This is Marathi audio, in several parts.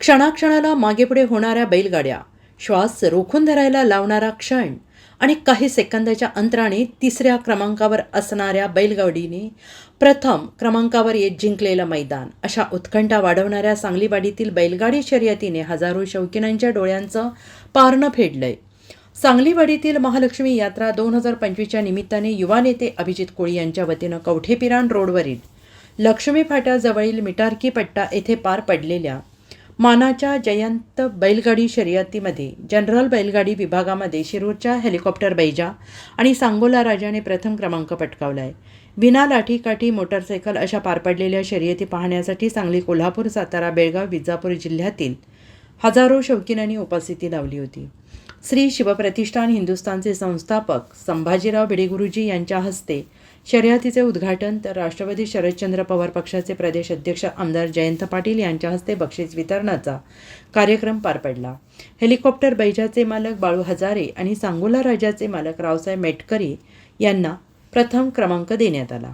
क्षणाक्षणाला मागेपुढे होणाऱ्या बैलगाड्या, श्वास रोखून धरायला लावणारा क्षण आणि काही सेकंदाच्या अंतराने तिसऱ्या क्रमांकावर असणाऱ्या बैलगाडीने प्रथम क्रमांकावर येत जिंकलेलं मैदान, अशा उत्कंठा वाढवणाऱ्या सांगलीवाडीतील बैलगाडी शर्यतीने हजारो शौकीनांच्या डोळ्यांचं पारणं फेडलंय. सांगलीवाडीतील महालक्ष्मी यात्रा 2025च्या निमित्ताने युवा नेते अभिजित कोळी यांच्या वतीनं कवठेपिरान रोडवरील लक्ष्मी फाट्याजवळील मिटारकी पट्टा येथे पार पडलेल्या मानाच्या जयंत बैलगाडी शर्यतीमध्ये जनरल बैलगाडी विभागामध्ये शिरूरच्या हेलिकॉप्टर बैजा आणि सांगोला राजाने प्रथम क्रमांक पटकावला आहे. विना लाठीकाठी मोटरसायकल अशा पार पडलेल्या शर्यती पाहण्यासाठी सांगली, कोल्हापूर, सातारा, बेळगाव, विजापूर जिल्ह्यातील हजारो शौकीनांनी उपस्थिती लावली होती. श्री शिवप्रतिष्ठान हिंदुस्थानचे संस्थापक संभाजीराव भिडेगुरुजी यांच्या हस्ते शर्यतीचे उद्घाटन, तर राष्ट्रवादी शरदचंद्र पवार पक्षाचे प्रदेश अध्यक्ष आमदार जयंत पाटील यांच्या हस्ते बक्षीस वितरणाचा कार्यक्रम पार पडला. हेलिकॉप्टर बैजाचे मालक बाळू हजारे आणि सांगोला राजाचे मालक रावसाहेब मेटकरी यांना प्रथम क्रमांक देण्यात आला.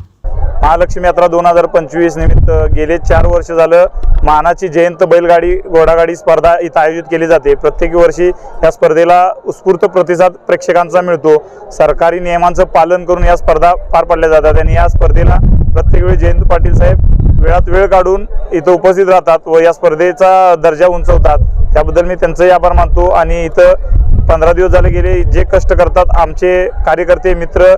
महालक्ष्मी यात्रा 2025 निमित्त गेले 4 वर्ष झालं मानाची जयंत बैलगाडी घोडागाडी स्पर्धा इथं आयोजित केली जाते. प्रत्येक वर्षी या स्पर्धेला उत्स्फूर्त प्रतिसाद प्रेक्षकांचा मिळतो. सरकारी नियमांचं पालन करून या स्पर्धा पार पडल्या जातात आणि या स्पर्धेला प्रत्येक वेळी जयंत पाटील साहेब वेळात वेळ काढून इथं उपस्थित राहतात व या स्पर्धेचा दर्जा उंचवतात. त्याबद्दल मी त्यांचंही आभार मानतो. आणि इथं 15 दिवस झाले गेले जे कष्ट करतात आमचे कार्यकर्ते, मित्र,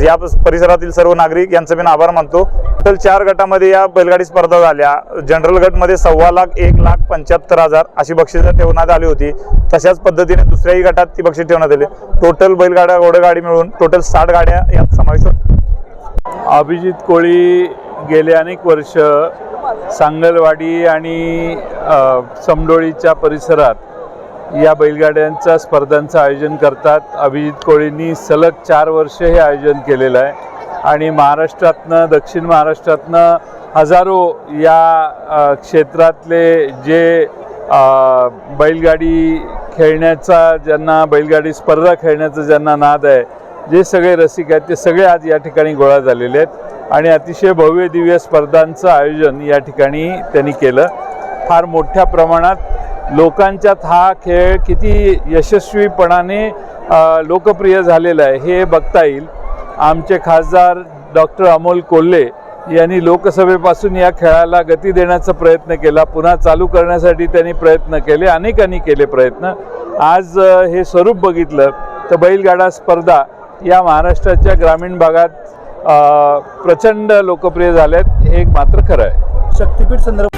या परिसरातील सर्व नागरिक यांचं मी आभार मानतो. टोटल 4 गटामध्ये या बैलगाडी स्पर्धा झाल्या. जनरल गटमध्ये 1.25 लाख, 1,75,000 अशी बक्षिसं ठेवण्यात आली होती. तशाच पद्धतीने दुसऱ्याही गटात ती बक्षीस ठेवण्यात आली. टोटल बैलगाड्या घोडगाडी मिळून टोटल 60 गाड्या यात समावेश होत्या. अभिजित कोळी गेले अनेक वर्ष सांगलवाडी आणि समडोळीच्या परिसरात या बैलगाड्यांच्या स्पर्धांचं आयोजन करतात. अभिजित कोळींनी सलग 4 वर्ष हे आयोजन केलेलं आहे आणि महाराष्ट्रातनं, दक्षिण महाराष्ट्रातनं हजारो या क्षेत्रातले जे बैलगाडी खेळण्याचा, ज्यांना बैलगाडी स्पर्धा खेळण्याचा ज्यांना नाद आहे, जे सगळे रसिक आहेत ते सगळे आज या ठिकाणी गोळा झालेले आहेत आणि अतिशय भव्य दिव्य स्पर्धांचं आयोजन या ठिकाणी त्यांनी केलं. फार मोठ्या प्रमाणात लोकांच्यात हा खेळ किती यशस्वीपणाने लोकप्रिय झालेला आहे हे बघता येईल. आमचे खासदार डॉक्टर अमोल कोल्हे यांनी लोकसभेपासून या खेळाला गती देण्याचा प्रयत्न केला. पुन्हा चालू करण्यासाठी त्यांनी प्रयत्न केले, अनेकांनी केले प्रयत्न. आज हे स्वरूप बघितलं तर बैलगाडा स्पर्धा या महाराष्ट्राच्या ग्रामीण भागात प्रचंड लोकप्रिय झाल्यात हे एक मात्र खरं आहे. शक्तीपीठ संदर्भ